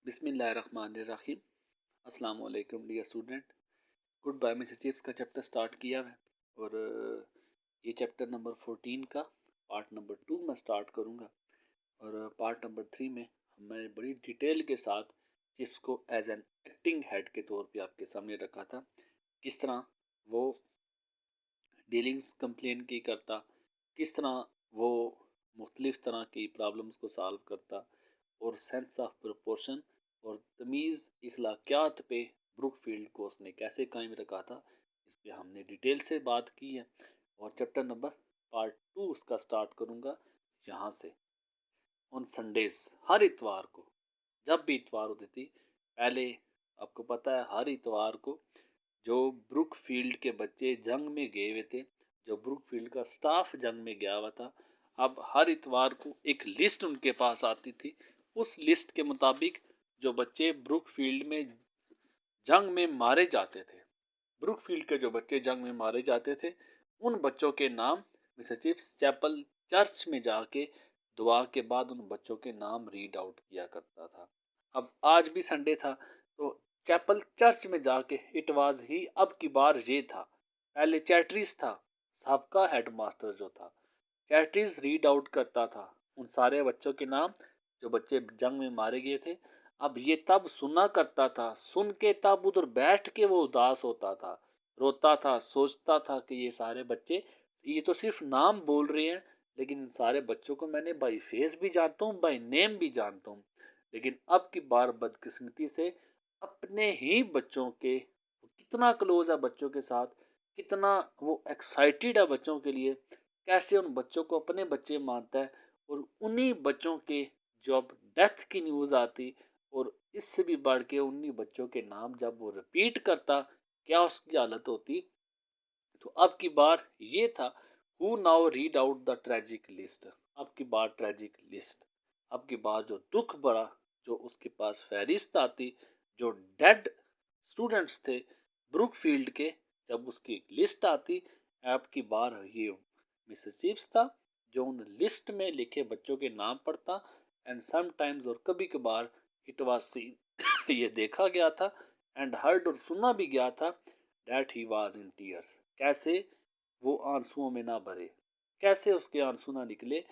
बिस्मिल्लाहिर्रहमानिर्रहीम। अस्सलाम वालेकुम dear student. Goodbye Mrs Chips का चैप्टर स्टार्ट किया है और ये चैप्टर नंबर 14 का पार्ट नंबर 2 मैं स्टार्ट करूँगा। और पार्ट नंबर 3 में मैंने बड़ी डिटेल के साथ चिप्स को एज एन एक्टिंग हेड के तौर पे आपके सामने रखा था। किस तरह वो डीलिंग्स कंप्लेन की करता, किस तरह वो मुख्तलिफ तरह की प्रॉब्लम्स को सॉल्व करता और सेंस ऑफ प्रोपोर्शन और तमीज़ इखलाकियात पे ब्रुकफील्ड को उसने कैसे कायम रखा था, इस पे हमने डिटेल से बात की है। और चैप्टर नंबर पार्ट 2 उसका स्टार्ट करूँगा यहाँ से। ऑन संडेज, हर इतवार को, जब भी इतवार होती थी, पहले आपको पता है हर इतवार को जो ब्रुकफील्ड के बच्चे जंग में गए हुए थे, जो ब्रुकफील्ड का स्टाफ जंग में गया हुआ था, अब हर इतवार को एक लिस्ट उनके पास आती थी। उस लिस्ट के मुताबिक जो बच्चे ब्रुकफील्ड में जंग में मारे जाते थे, ब्रुकफील्ड के जो बच्चे जंग में मारे जाते थे, उन बच्चों के नाम मिस्टर चिप्स चैपल चर्च में जाके दुआ के बाद उन बच्चों के नाम रीड आउट किया करता था। अब आज भी संडे था तो चैपल चर्च में जाके इट वाज ही, अब की बार ये था, पहले चैटरीज था, सबका हेडमास्टर जो था चैटरीज रीड आउट करता था उन सारे बच्चों के नाम जो बच्चे जंग में मारे गए थे। अब ये तब सुना करता था, सुन के तब उधर बैठ के वो उदास होता था, रोता था, सोचता था कि ये सारे बच्चे, ये तो सिर्फ नाम बोल रहे हैं, लेकिन इन सारे बच्चों को मैंने बाई फेस भी जानता हूँ, बाई नेम भी जानता हूँ। लेकिन अब की बार बदकिस्मती से अपने ही बच्चों के, कितना क्लोज है बच्चों के साथ, कितना वो एक्साइटेड है बच्चों के लिए, कैसे उन बच्चों को अपने बच्चे मानता है। और उन्हीं बच्चों के जब डेथ की न्यूज़ आती और इससे भी बढ़ के उन्हीं बच्चों के नाम जब वो रिपीट करता, क्या उसकी हालत होती। तो अब की बार ये था, who now read out the tragic list. अब की बार ट्रेजिक लिस्ट, अब की बार जो दुख बड़ा, जो उसके पास फहरिस्त आती, जो डेड स्टूडेंट्स थे ब्रुकफील्ड के, जब उसकी लिस्ट आती, अब की बार ये मिस्टर चिप्स था जो उन लिस्ट में लिखे बच्चों के नाम पढ़ता। एंड समटाइम्स, और कभी कभार, इट वाज सीन ये देखा गया था एंड हर्ड और सुना भी गया था, that he was in tears, कैसे वो आंसुओं में ना भरे, कैसे उसके आंसू ना निकले।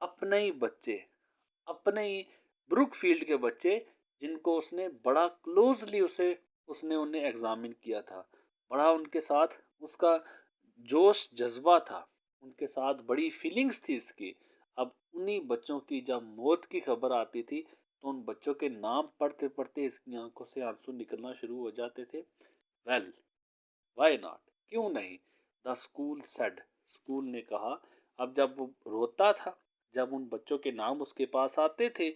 अपने ही बच्चे, अपने ही ब्रुकफील्ड के बच्चे, जिनको उसने बड़ा क्लोजली उसे उसने उन्हें एग्जामिन किया था, बड़ा उनके साथ उसका जोश जज्बा था, उनके साथ बड़ी फीलिंग्स थी इसकी। अब उन्हीं बच्चों की जब मौत की खबर आती थी तो उन बच्चों के नाम पढ़ते पढ़ते इसकी आंखों से आंसू निकलना शुरू हो जाते थे। वेल, वाई नॉट, क्यों नहीं, द स्कूल सेड, स्कूल ने कहा। अब जब वो रोता था, जब उन बच्चों के नाम उसके पास आते थे,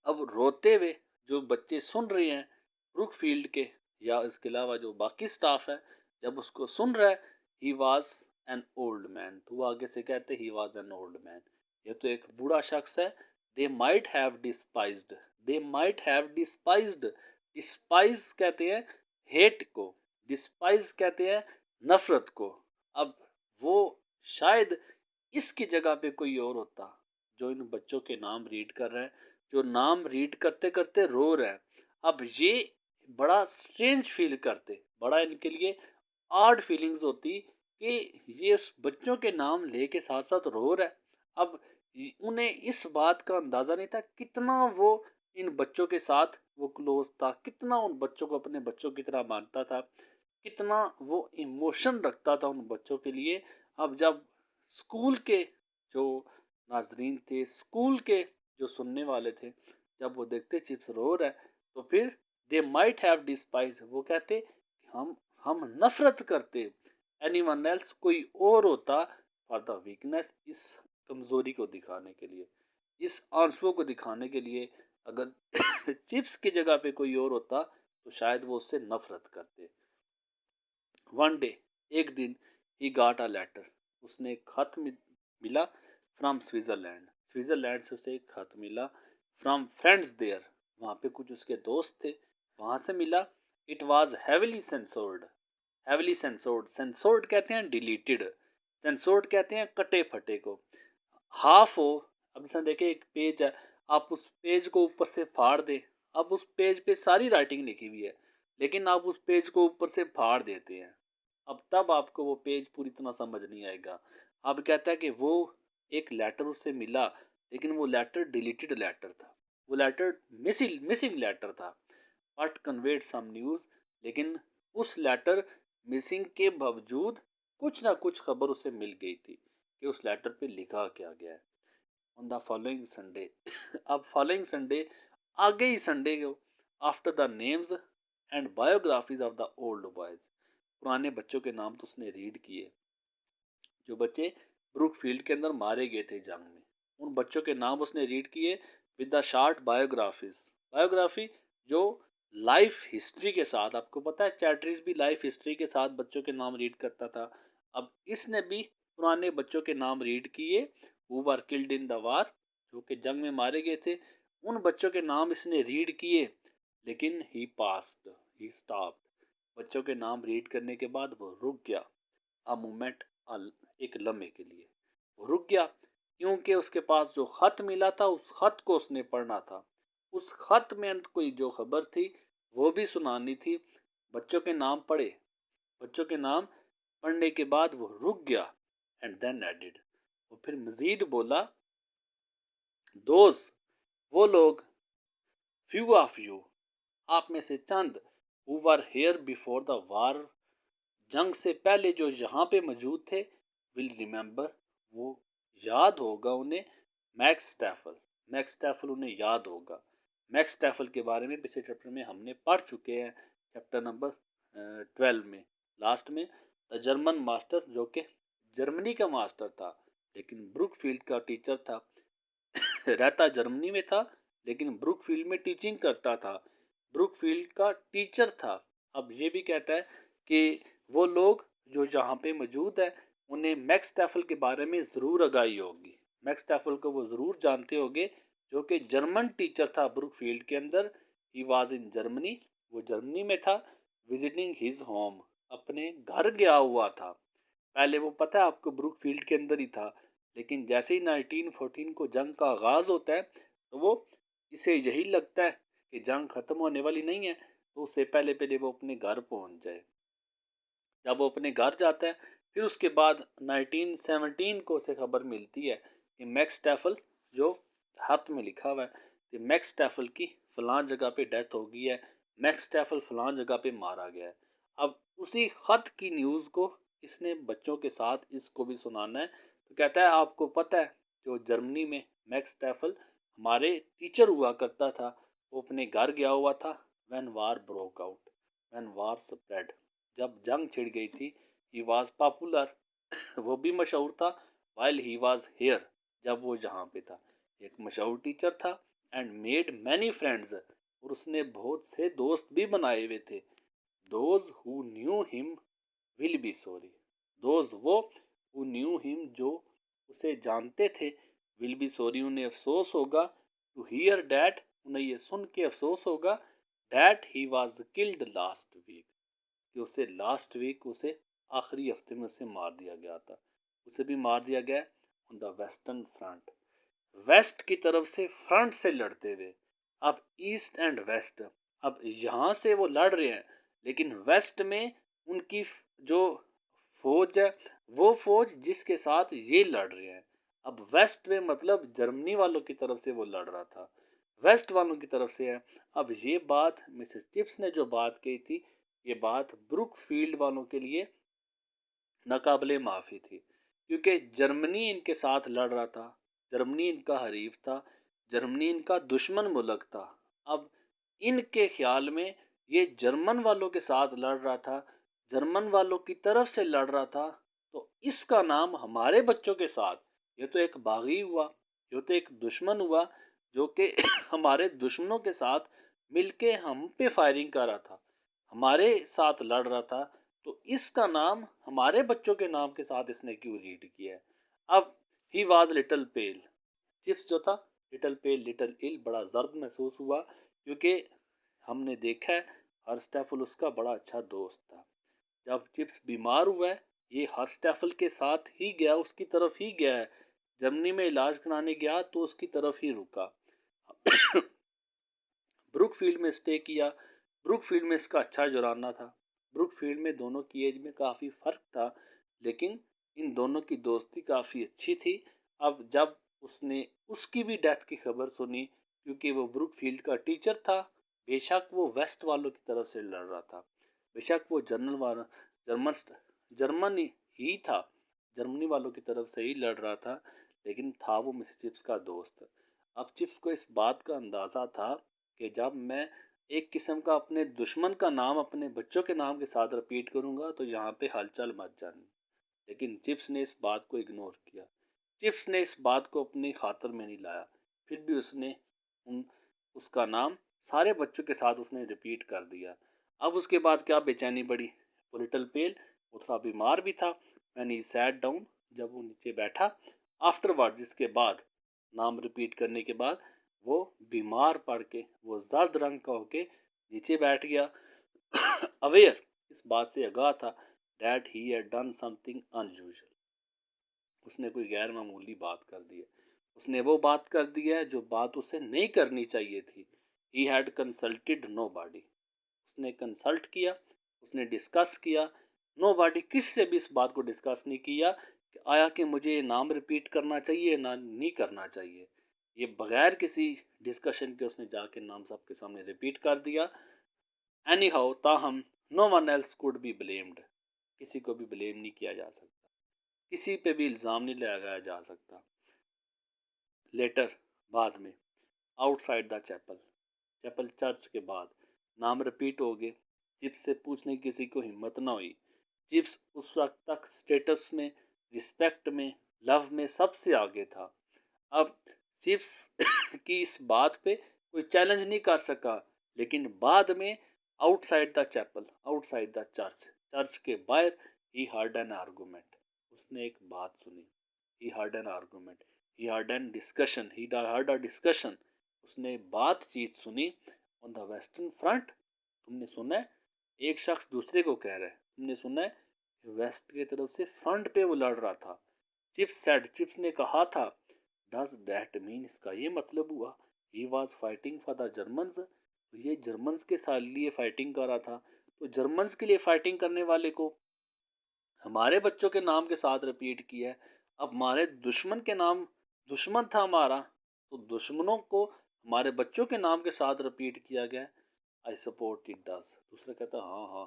अब रोते हुए जो बच्चे सुन रहे हैं ब्रुकफील्ड के, या इसके अलावा जो बाकी स्टाफ है, जब उसको सुन रहा है, he was an old man, तो वो आगे से कहते he was an old man, ये तो एक बूढ़ा शख्स है। They might have डिस्पाइज्ड, they might have डिस्पाइज्ड, despise कहते हैं हेट को, डिस्पाइज कहते हैं नफरत को। अब वो शायद इसकी जगह पे कोई और होता जो इन बच्चों के नाम रीड कर रहा है, जो नाम रीड करते करते रो रहा है। अब ये बड़ा स्ट्रेंज फील करते, बड़ा इनके लिए ऑड फीलिंग्स होती कि ये उस बच्चों के नाम लेके साथ साथ रो रहा है। अब उन्हें इस बात का अंदाजा नहीं था कितना वो इन बच्चों के साथ वो क्लोज था, कितना उन बच्चों को अपने बच्चों की तरह मानता था, कितना वो इमोशन रखता था उन बच्चों के लिए। अब जब स्कूल के जो नाजरीन थे, स्कूल के जो सुनने वाले थे, जब वो देखते चिप्स रो रहा है, तो फिर दे माइट हैव डिस्पाइज, वो कहते हम नफरत करते, एनीवन एल्स, कोई और होता, फॉर द वीकनेस, इस कमजोरी को दिखाने के लिए, इस आंसुओं को दिखाने के लिए। अगर चिप्स की जगह पे कोई और होता तो शायद वो उससे नफरत करते। वन डे, एक दिन, ही गॉट अ लेटर, उसने एक खत मिला फ्रॉम स्विट्जरलैंड, स्विट्जरलैंड से उसे एक खत मिला। फ्रॉम फ्रेंड्स देयर, वहाँ पे कुछ उसके दोस्त थे, वहाँ से मिला। इट वाज हेविली सेंसोर्ड, हेविली सेंसोर्ड, सेंसोर्ड कहते हैं डिलीटेड, सेंसोर्ड कहते हैं कटे फटे को। हाफ हो, अब इसमें देखे एक पेज है, आप उस पेज को ऊपर से फाड़ दें, अब उस पेज पे सारी राइटिंग लिखी हुई है, लेकिन आप उस पेज को ऊपर से फाड़ देते हैं, अब तब आपको वो पेज पूरी तरह समझ नहीं आएगा। अब कहता है कि वो एक लेटर उससे मिला, लेकिन वो लेटर डिलीटेड लेटर था, वो लेटर मिसिंग मिसिंग लेटर था, बट कन्वेड सम न्यूज। लेकिन उस लेटर मिसिंग के बावजूद कुछ ना कुछ खबर उसे मिल गई थी कि उस लेटर पे लिखा क्या गया है। ऑन द फॉलोइंग संडे अब फॉलोइंग संडे, आगे ही संडे को, after the names and biographies of the old boys, पुराने बच्चों के नाम तो उसने रीड किए जो बच्चे ब्रुकफील्ड के अंदर मारे गए थे जंग में। उन बच्चों के नाम उसने रीड किए with the short biographies, biography जो लाइफ हिस्ट्री के साथ, आपको पता है चैटरीज भी लाइफ हिस्ट्री के साथ बच्चों के नाम रीड करता था। अब इसने भी पुराने बच्चों के नाम रीड किए who were killed in the war, जो कि जंग में मारे गए थे, उन बच्चों के नाम इसने रीड किए। लेकिन ही पास्ड, ही स्टॉप्ड, बच्चों के नाम रीड करने के बाद वो रुक गया। अ मोमेंट, एक लम्हे के लिए वो रुक गया, क्योंकि उसके पास जो खत मिला था उस खत को उसने पढ़ना था। उस खत में कोई जो खबर थी वो भी सुनानी थी। बच्चों के नाम पढ़े, बच्चों के नाम पढ़ने के बाद वो रुक गया। एंड देन एडिड, वो फिर मजीद बोला, दोस्त, वो लोग, फ्यू ऑफ यू, आप में से चंद, who were here before the war, जंग से पहले जो यहाँ पे मौजूद थे, विल रिमेंबर, वो याद होगा उन्हें, मैक्स स्टैफल, मैक्स स्टैफल उन्हें याद होगा। मैक्स स्टैफल के बारे में पिछले चैप्टर में हमने पढ़ चुके हैं, चैप्टर नंबर 12 में, लास्ट में। द जर्मन मास्टर, जो कि जर्मनी का मास्टर था, लेकिन ब्रुकफील्ड का टीचर था, रहता जर्मनी में था लेकिन ब्रुकफील्ड में टीचिंग करता था, ब्रुकफील्ड का टीचर था। अब ये भी कहता है कि वो लोग जो यहाँ पे मौजूद है उन्हें मैक्स टैफल के बारे में ज़रूर आगाही होगी, मैक्स टैफल को वो ज़रूर जानते होंगे, जो कि जर्मन टीचर था ब्रुकफील्ड के अंदर। ही वाज इन जर्मनी, वो जर्मनी में था, विजिटिंग हिज होम, अपने घर गया हुआ था। पहले वो पता है आपको ब्रुकफील्ड के अंदर ही था, लेकिन जैसे ही 1914 को जंग का आगाज होता है तो वो, इसे यही लगता है कि जंग खत्म होने वाली नहीं है, तो उससे पहले पहले वो अपने घर पहुंच जाए। जब वो अपने घर जाता है, फिर उसके बाद 1917 को उसे खबर मिलती है कि मैक्स टैफल, जो हाथ में लिखा हुआ है कि मैक्स टैफल की फलां जगह पे डेथ हो गई है, मैक्स टैफल फलां जगह पे मारा गया है। अब उसी खत की न्यूज़ को इसने बच्चों के साथ इसको भी सुनाना है। तो कहता है, आपको पता है जो जर्मनी में मैक्स टैफल हमारे टीचर हुआ करता था, वो अपने घर गया हुआ था, when war broke out, when war spread, जब जंग छिड़ गई थी। ही वॉज पॉपुलर, वो भी मशहूर था, वाइल ही वॉज हेयर, जब वो जहाँ पे था, एक मशहूर टीचर था। एंड मेड मैनी फ्रेंड्स, और उसने बहुत से दोस्त भी बनाए हुए थे। Those who knew him will be sorry, those वो, हु न्यू हिम जो उसे जानते थे, विल बी सॉरी उन्हें अफसोस होगा, टू हियर डैट उन्हें ये सुन के अफसोस होगा, that he was killed last week, कि उसे लास्ट वीक, उसे आखिरी हफ्ते में उसे मार दिया गया था। उसे भी मार दिया गया on the western front, west की तरफ से फ्रंट से लड़ते हुए। अब ईस्ट एंड वेस्ट, अब यहाँ से वो लड़ रहे हैं, लेकिन वेस्ट में उनकी जो फौज है, वो फौज जिसके साथ ये लड़ रहे हैं। अब वेस्ट में मतलब जर्मनी वालों की तरफ से वो लड़ रहा था, वेस्ट वालों की तरफ से है। अब ये बात मिसेस चिप्स ने जो बात कही थी, ये बात ब्रुकफील्ड वालों के लिए नाकाबिले माफ़ी थी, क्योंकि जर्मनी इनके साथ लड़ रहा था, जर्मनी इनका हरीफ था, जर्मनी इनका दुश्मन मुल्क था। अब इनके ख्याल में ये जर्मन वालों के साथ लड़ रहा था, जर्मन वालों की तरफ से लड़ रहा था, तो इसका नाम हमारे बच्चों के साथ, ये तो एक बागी हुआ, ये तो एक दुश्मन हुआ, जो कि हमारे दुश्मनों के साथ मिलके हम पे फायरिंग कर रहा था, हमारे साथ लड़ रहा था, तो इसका नाम हमारे बच्चों के नाम के साथ इसने क्यों रीड किया है। अब he was little pale, Chips जो था, लिटिल पेल लिटिल इल, बड़ा दर्द महसूस हुआ, क्योंकि हमने देखा है हर्स्टैफल उसका बड़ा अच्छा दोस्त था। जब चिप्स बीमार हुआ है, ये हर्स्टैफल के साथ ही गया, उसकी तरफ ही गया है, जर्मनी में इलाज कराने गया तो उसकी तरफ ही रुका। ब्रुकफील्ड में स्टे किया। ब्रुकफील्ड में इसका अच्छा जुराना था। ब्रुकफील्ड में दोनों की एज में काफ़ी फ़र्क था, लेकिन इन दोनों की दोस्ती काफ़ी अच्छी थी। अब जब उसने उसकी भी डेथ की खबर सुनी, क्योंकि वो ब्रुकफील्ड का टीचर था, बेशक वो वेस्ट वालों की तरफ से लड़ रहा था, बेशक वो जर्मन जर्मन ही था, जर्मनी वालों की तरफ से ही लड़ रहा था, लेकिन था वो मिसेस चिप्स का दोस्त। अब चिप्स को इस बात का अंदाज़ा था कि जब मैं एक किस्म का अपने दुश्मन का नाम अपने बच्चों के नाम के साथ रिपीट करूंगा तो यहाँ पे हलचल मच जानी। लेकिन चिप्स ने इस बात को इग्नोर किया। चिप्स ने इस बात को अपनी खातर में नहीं लाया। फिर भी उसने उन उसका नाम सारे बच्चों के साथ उसने रिपीट कर दिया। अब उसके बाद क्या बेचैनी बढ़ी। वो लिटिल पेल, वो थोड़ा बीमार भी था। मैंने ही सैट डाउन, जब वो नीचे बैठा आफ्टरवर्ड, जिसके बाद नाम रिपीट करने के बाद वो बीमार पड़ के वो जर्द रंग का होके नीचे बैठ गया। अवेयर, इस बात से आगाह था that he had done something unusual. उसने कोई गैर मामूली बात कर दी है। उसने वो बात कर दी है जो बात उसे नहीं करनी चाहिए थी। He had consulted nobody. उसने कंसल्ट किया, उसने डिस्कस किया। नो बॉडी, किससे भी इस बात को डिस्कस नहीं किया कि आया कि मुझे ये नाम रिपीट करना चाहिए ना नहीं करना चाहिए। ये बगैर किसी डिस्कशन के उसने जाके नाम सबके सामने रिपीट कर दिया। एनी हाउ, ताहम, no one else could be blamed. किसी को भी ब्लेम नहीं किया जा सकता, किसी पे भी इल्ज़ाम नहीं लगाया जा सकता। लेटर, बाद में, outside the chapel, chapel church के बाद नाम रिपीट हो गए। चिप्स से पूछने की किसी को हिम्मत ना हुई। चिप्स उस वक्त तक स्टेटस में, रिस्पेक्ट में, लव में सबसे आगे था। अब चिप्स की इस बात पे कोई चैलेंज नहीं कर सका। लेकिन बाद में outside the chapel, outside the church, church के बाहर, ही हर्ड एन आर्गूमेंट, उसने एक बात सुनी। He heard an argument, he heard an discussion, he heard a discussion, उसने बातचीत सुनी। ऑन द वेस्टर्न फ्रंट, तुमने सुना है, एक शख्स दूसरे को कह रहा है, तुमने सुना है, वेस्ट की तरफ से फ्रंट पे वो लड़ रहा था। चिप्स सेड, चिप्स ने कहा था, डज दैट मीन, इसका ये मतलब हुआ, he was fighting for the Germans, ये जर्मन्स के साथ लिए फाइटिंग कर रहा था। तो जर्मन्स के लिए फाइटिंग करने वाले को हमारे बच्चों के नाम के साथ रिपीट किया है। अब हमारे दुश्मन के नाम, दुश्मन था हमारा, तो दुश्मनों को हमारे बच्चों के नाम के साथ रिपीट किया गया। आई सपोर्ट इट डज, दूसरा कहता हाँ हाँ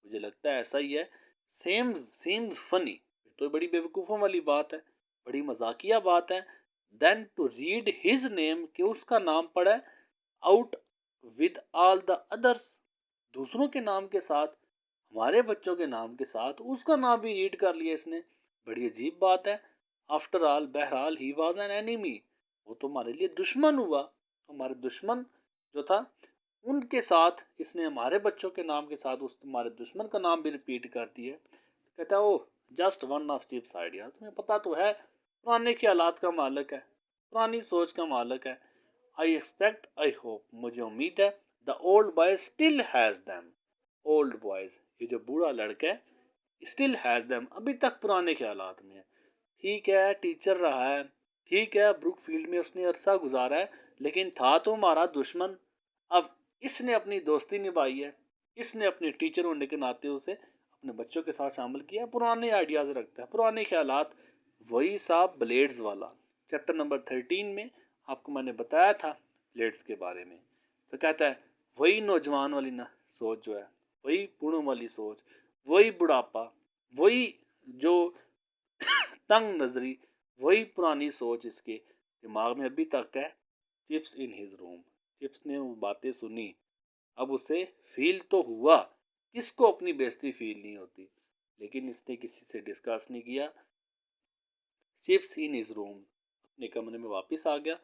मुझे लगता है ऐसा ही है। सेम सीम्स फनी, तो बड़ी बेवकूफ़ों वाली बात है, बड़ी मजाकिया बात है। Then to read his name, कि उसका नाम पड़ा है out with all the others, दूसरों के नाम के साथ, हमारे बच्चों के नाम के साथ उसका नाम भी रीड कर लिया इसने। बड़ी अजीब बात है। आफ्टर ऑल, बहरहाल, ही वॉज एन एनिमी, वो तो हमारे लिए दुश्मन हुआ। तो हमारे दुश्मन जो था उनके साथ इसने हमारे बच्चों के नाम के साथ उस हमारे दुश्मन का नाम भी रिपीट कर दिया। कहता है वो just one of chips idea, तुम्हें पता तो है पुराने ख्यालात का मालिक है, पुरानी सोच का मालिक है। आई एक्सपेक्ट, आई होप, मुझे उम्मीद है, the old boy still has them, old boys, ये जो बूढ़ा लड़का है, स्टिल हैज देम, अभी तक पुराने ख्यालात में है। ठीक है, टीचर रहा है, ठीक है, ब्रुकफील्ड में उसने अरसा गुजारा है, लेकिन था तो हमारा दुश्मन। अब इसने अपनी दोस्ती निभाई है, इसने अपने टीचर होने के नाते उसे अपने बच्चों के साथ शामिल किया, पुराने आइडियाज रखता है, पुराने ख्यालात। वही साहब ब्लेड्स वाला, चैप्टर नंबर 13 में आपको मैंने बताया था ब्लेड्स के बारे में। तो कहता है वही नौजवान वाली ना सोच जो है, वही बूढ़ों वाली सोच, वही बुढ़ापा, वही जो तंग नजरी, वही पुरानी सोच इसके दिमाग में अभी तक है। Chips in his room, chips ने वो बातें सुनी। अब उसे फील तो हुआ, किसको अपनी बेइज्जती फील नहीं होती, लेकिन इसने किसी से डिस्कस नहीं किया। चिप्स इन हिज रूम, अपने कमरे में वापस आ गया।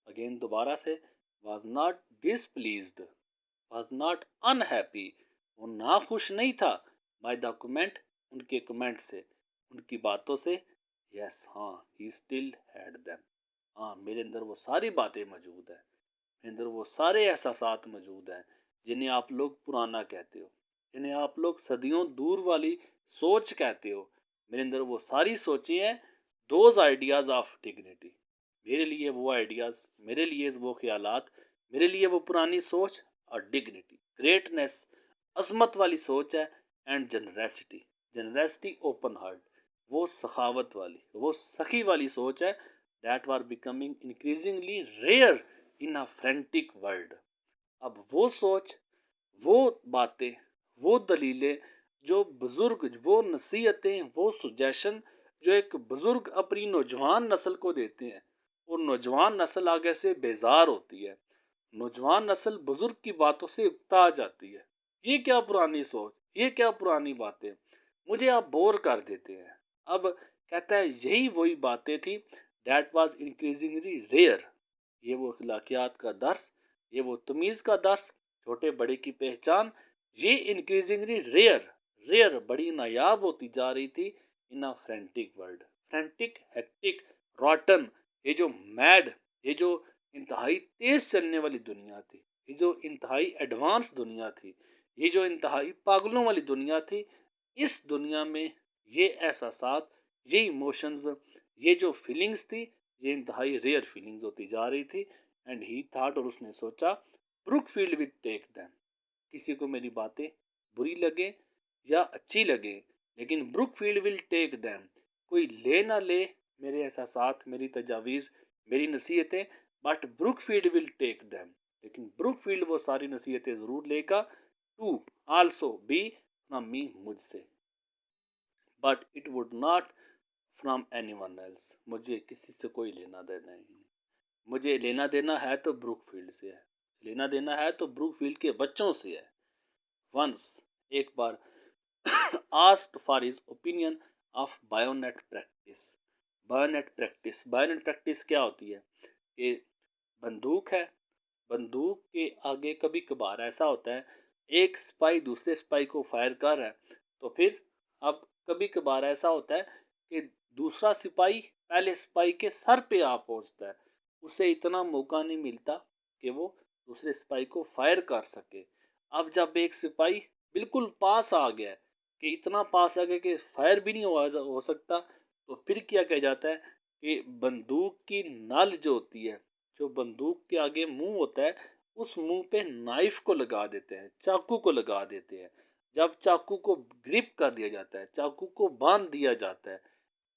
अगेन दोबारा से, was not displeased, was not unhappy, वो ना खुश नहीं था बाय द कमेंट, उनके कमेंट से, उनकी बातों से। यस, हाँ, ही स्टिल हैड देम, हाँ मेरे अंदर वो सारी बातें मौजूद हैं, मेरे अंदर वो सारे एहसासात मौजूद हैं जिन्हें आप लोग पुराना कहते हो, जिन्हें आप लोग सदियों दूर वाली सोच कहते हो। मेरे अंदर वो सारी सोचें हैं, दोज आइडियाज ऑफ डिग्निटी, मेरे लिए वो आइडियाज, मेरे लिए वो ख्यालात, मेरे लिए वो पुरानी सोच और डिग्निटी। ग्रेटनेस अजमत वाली सोच है, and generosity, generosity open heart, वो सखावत वाली, वो सखी वाली सोच है, that were becoming increasingly rare in a frantic world. अब वो सोच, वो बातें, वो दलीलें जो बुजुर्ग, वो नसीहतें, वो सुजेशन जो एक बुजुर्ग अपनी नौजवान नस्ल को देते हैं, वो नौजवान नस्ल आगे से बेजार होती है, नौजवान नस्ल बुजुर्ग की बातों से उकता जाती है। ये क्या पुरानी सोच, ये क्या पुरानी बातें, मुझे आप बोर कर देते हैं। अब कहता है यही वही बातें थी, दैट वाज इंक्रीजिंगली रेयर। ये वो अखलाकियात का दर्स, ये वो तमीज का दर्स, छोटे बड़े की पहचान, ये इंक्रीजिंगली रेयर, रेयर बड़ी नायाब होती जा रही थी in a frantic world. Frantic, hectic, rotten, ये जो मैड, ये जो इंतहाई तेज चलने वाली दुनिया थी, ये जो इंतहाई एडवांस दुनिया थी, ये जो इंतहाई पागलों वाली दुनिया थी, इस दुनिया में ये एहसासात, ये इमोशंस, ये जो फीलिंग्स थी, ये इंतहाई रेयर फीलिंग्स होती जा रही थी। एंड ही थॉट, और उसने सोचा, ब्रुकफील्ड विल टेक देम। किसी को मेरी बातें बुरी लगे या अच्छी लगे, लेकिन ब्रुकफील्ड विल टेक देम, कोई ले ना ले मेरे एहसासात, मेरी तजावीज़, मेरी नसीहतें, but Brookfield will take them, लेकिन ब्रुकफील्ड वो सारी नसीहतें ज़रूर लेगा, to also be from me, मुझसे, but it would not from anyone else, मुझे किसी से कोई लेना देना ही नहीं, मुझे लेना देना है तो ब्रुकफील्ड से है, लेना देना है तो ब्रुकफील्ड के बच्चों से है। वंस, एक बार, asked for his opinion of bayonet practice। bayonet practice, bayonet practice क्या होती है कि बंदूक है, बंदूक के आगे कभी कभार ऐसा होता है, एक सिपाही दूसरे सिपाही को फायर कर रहा है, तो फिर अब कभी कभार ऐसा होता है कि दूसरा सिपाही पहले सिपाही के सर पे आ पहुंचता है, उसे इतना मौका नहीं मिलता कि वो दूसरे सिपाही को फायर कर सके। अब जब एक सिपाही बिल्कुल पास आ गया है, कि इतना पास आ गया कि फायर भी नहीं हो सकता, तो फिर क्या किया जाता है कि बंदूक की नल जो होती है, जो बंदूक के आगे मुंह होता है, उस मुंह पे नाइफ को लगा देते हैं, चाकू को लगा देते हैं। जब चाकू को ग्रिप कर दिया जाता है, चाकू को बांध दिया जाता है,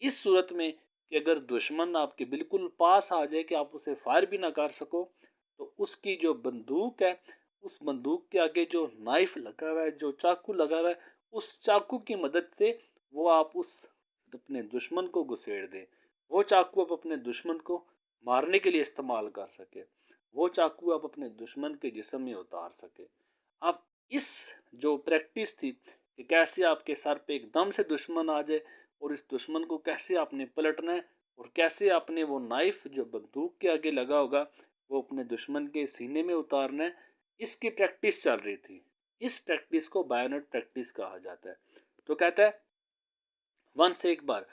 इस सूरत में कि अगर दुश्मन आपके बिल्कुल पास आ जाए कि आप उसे फायर भी ना कर सको, तो उसकी जो बंदूक है, उस बंदूक के आगे जो नाइफ लगा हुआ है, जो चाकू लगा हुआ है, उस चाकू की मदद से वो आप उस अपने दुश्मन को घुसेड़ दें, वो चाकू आप अपने दुश्मन को मारने के लिए इस्तेमाल कर सके, वो चाकू आप अपने दुश्मन के जिस्म में उतार सके। अब इस जो प्रैक्टिस थी कि कैसे आपके सर पे एकदम से दुश्मन आ जाए, और इस दुश्मन को कैसे आपने पलटना है, और कैसे आपने वो नाइफ जो बंदूक के आगे लगा होगा वो अपने दुश्मन के सीने में उतारना है, इसकी प्रैक्टिस चल रही थी। इस प्रैक्टिस को बायोनेट प्रैक्टिस कहा जाता है। तो कहता है, वंस, एक बार,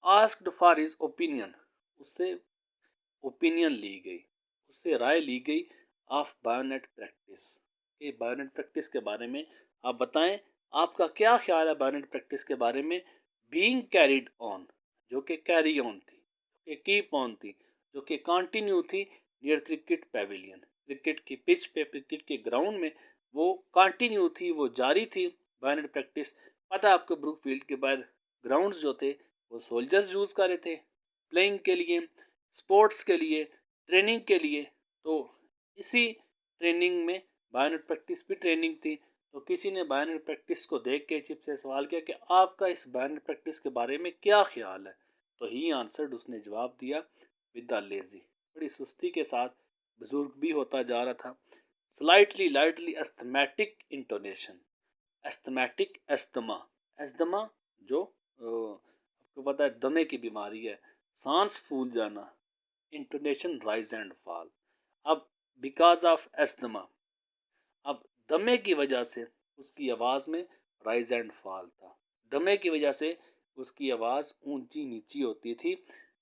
आस्क्ड फॉर हिज ओपिनियन, उससे ओपिनियन ली गई, उससे राय ली गई ऑफ बायोनेट प्रैक्टिस, ये बायोनेट प्रैक्टिस के बारे में आप बताएं, आपका क्या ख्याल है बायोनेट प्रैक्टिस के बारे में। बीइंग कैरिड ऑन, जो कि कैरी ऑन थी, जो कि कीप ऑन थी, जो कि कंटिन्यू थी, नियर क्रिकेट पेविलियन, क्रिकेट की पिच पे, क्रिकेट के ग्राउंड में वो कंटिन्यू थी, वो जारी थी बायोनेट प्रैक्टिस। पता है आपको, ब्रुकफील्ड के बाहर ग्राउंड्स जो थे वो सोल्जर्स यूज कर रहे थे प्लेइंग के लिए, स्पोर्ट्स के लिए, ट्रेनिंग के लिए। तो इसी ट्रेनिंग में बायोनेट प्रैक्टिस भी ट्रेनिंग थी। तो किसी ने बायोनेट प्रैक्टिस को देख के चिप से सवाल किया कि आपका इस बायोनेट प्रैक्टिस के बारे में क्या ख्याल है। तो ही आंसर्ड, उसने जवाब दिया, विद द लेजी, बड़ी सुस्ती के साथ, बुजुर्ग भी होता जा रहा था, slightly lightly asthmatic intonation, asthmatic, asthma, asthma जो आपको पता है दमे की बीमारी है, सांस फूल जाना, इंटोनेशन राइज एंड फॉल। अब बिकॉज ऑफ एस्थमा, अब दमे की वजह से उसकी आवाज में राइज एंड फॉल था, दमे की वजह से उसकी आवाज ऊंची नीची होती थी,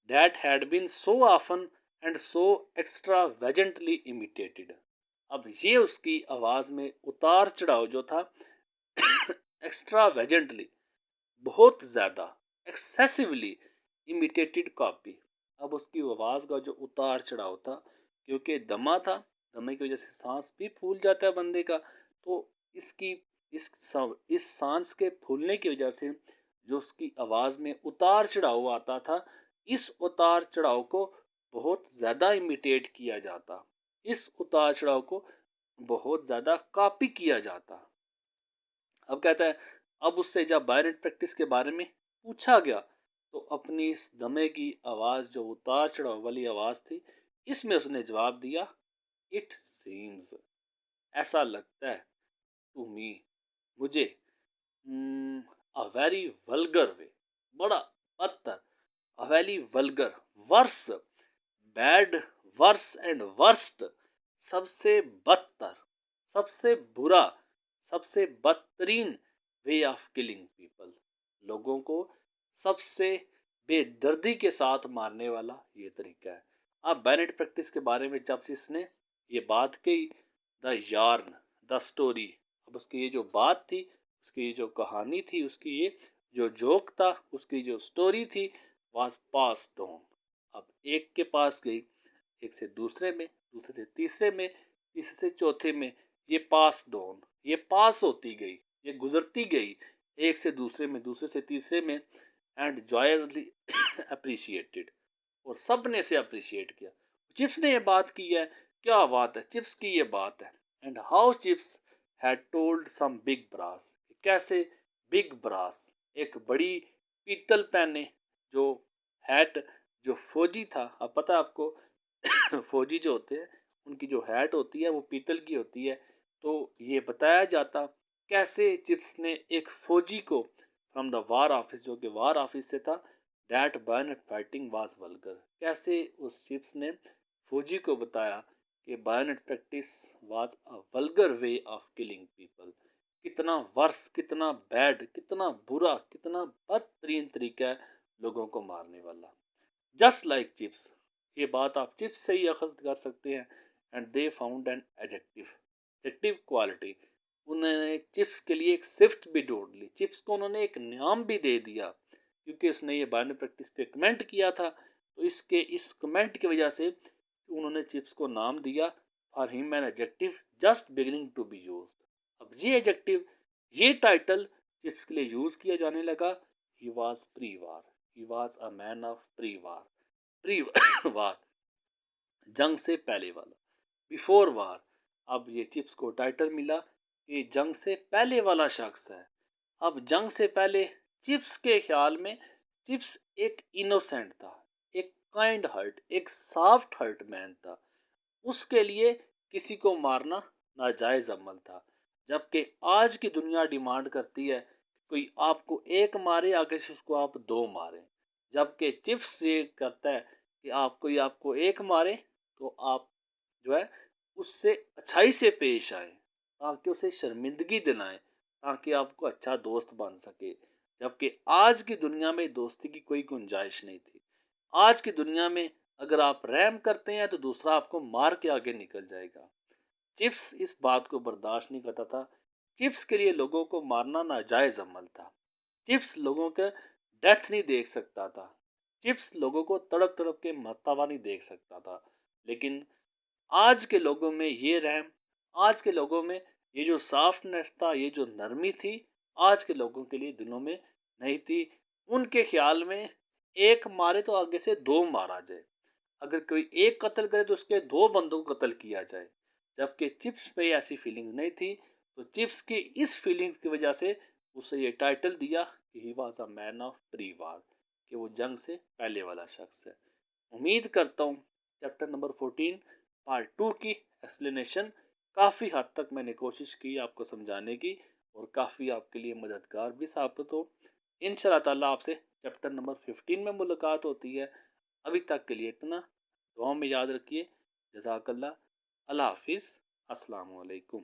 that had been so often and so extravagantly imitated. अब ये उसकी आवाज में उतार चढ़ाव जो था, एक्स्ट्रावेजेंटली, बहुत ज्यादा, एक्सेसिवली इमिटेटेड कॉपी। अब उसकी आवाज का जो उतार चढ़ाव था, क्योंकि दमा था, दमे की वजह से सांस भी फूल जाता है बंदे का। तो इसकी इस सांस के फूलने की वजह से जो उसकी आवाज में उतार चढ़ाव आता था, इस उतार चढ़ाव को बहुत ज्यादा इमिटेट किया जाता, इस उतार चढ़ाव को बहुत ज्यादा कॉपी किया जाता। अब कहता है, अब उससे जब बायनेट प्रैक्टिस के बारे में पूछा गया तो अपनी इस दमे की आवाज, जो उतार चढ़ाव वाली आवाज थी, इसमें उसने जवाब दिया, इट सीम्स, ऐसा लगता है, टू मी, मुझे, अ वेरी वल्गर वे, बड़ा बदतर, a very vulgar, worse, bad, worse and worst, सबसे बदतर, सबसे बुरा, सबसे बदतरीन वे ऑफ किलिंग पीपल, लोगों को सबसे बेदर्दी के साथ मारने वाला ये तरीका है। अब बैनेट प्रैक्टिस के बारे में जब इसने ये बात कही, द यार्न, द स्टोरी, अब उसकी ये जो बात थी, उसकी ये जो कहानी थी, उसकी ये जो जोक था, उसकी जो स्टोरी थी, वाज पास्ड ऑन, अब एक के पास गई, एक से दूसरे में, दूसरे से तीसरे में, तीसरे से चौथे में, ये पास्ड ऑन, ये पास होती गई, ये गुजरती गई एक से दूसरे में, दूसरे से तीसरे में, एंड जॉयसली अप्रिशिएटेड, और सब ने इसे अप्रिशिएट किया। चिप्स ने ये बात की है, क्या बात है, चिप्स की ये बात है। And how Chips had told some big brass, कैसे बिग ब्रास, एक बड़ी पीतल पैने, जो हैट, जो फौजी था, अब पता है आपको फौजी जो होते हैं उनकी जो हैट होती है वो पीतल की होती है। तो ये बताया जाता कैसे चिप्स ने एक फौजी को फ्रॉम द वार ऑफिस, जो कि वार ऑफिस से था, that bayonet fighting was vulgar, कैसे उस चिप्स ने फौजी को बताया कि bayonet practice was a vulgar way of killing people, कितना वर्स, कितना बैड, कितना बुरा, कितना बदतरीन तरीका है लोगों को मारने वाला। जस्ट लाइक चिप्स, ये बात आप चिप्स से ही अखज़ कर सकते हैं। And they found an adjective quality, उन्होंने चिप्स के लिए एक सिफ्त भी ढूंढ ली, चिप्स को उन्होंने एक नाम भी दे दिया, क्योंकि उसने ये बाइनरी प्रैक्टिस पे कमेंट किया था। तो इसके इस कमेंट की वजह से उन्होंने चिप्स को नाम दिया, for him an adjective just beginning to be used. अब ये एडजेक्टिव, ये टाइटल चिप्स के लिए यूज किया जाने लगा, he was pre war, he was a man of pre war, pre war, जंग से पहले वाला, बिफोर वार। अब ये चिप्स को टाइटल मिला कि जंग से पहले वाला शख्स है। अब जंग से पहले चिप्स के ख्याल में चिप्स एक इनोसेंट था, एक काइंड हार्ट, एक सॉफ्ट हार्ट मैन था, उसके लिए किसी को मारना नाजायज अमल था। जबकि आज की दुनिया डिमांड करती है कोई आपको एक मारे, आगे से उसको आप दो मारे। जबकि चिप्स ये करता है कि आप, कोई आपको एक मारे तो आप जो है उससे अच्छाई से पेश आए, ताकि उसे शर्मिंदगी दिलाएं, ताकि आपको अच्छा दोस्त बन सके। जबकि आज की दुनिया में दोस्ती की कोई गुंजाइश नहीं थी। आज की दुनिया में अगर आप रहम करते हैं तो दूसरा आपको मार के आगे निकल जाएगा। चिप्स इस बात को बर्दाश्त नहीं करता था। चिप्स के लिए लोगों को मारना नाजायज अमल था। चिप्स लोगों के डेथ नहीं देख सकता था। चिप्स लोगों को तड़प तड़प के मरता हुआ नहीं देख सकता था। लेकिन आज के लोगों में ये रहम, आज के लोगों में ये जो सॉफ्टनेस था, ये जो नरमी थी, आज के लोगों के लिए दिलों में नहीं थी। उनके ख्याल में एक मारे तो आगे से दो मारा जाए, अगर कोई एक कत्ल करे तो उसके दो बंदों को कत्ल किया जाए। जबकि चिप्स में ऐसी फीलिंग्स नहीं थी। तो चिप्स की इस फीलिंग्स की वजह से उसे ये टाइटल दिया कि he was a man of pre war, कि वो जंग से पहले वाला शख्स है। उम्मीद करता हूँ चैप्टर नंबर 14 पार्ट 2 की एक्सप्लेनेशन काफ़ी हद तक मैंने कोशिश की आपको समझाने की, और काफ़ी आपके लिए मददगार भी साबित हो। इंशाल्लाह ताला आपसे चैप्टर नंबर 15 में मुलाकात होती है। अभी तक के लिए इतना, दुआ में याद रखिए। जज़ाकल्लाह, अल्लाह हाफिज़, अस्सलाम वालेकुम।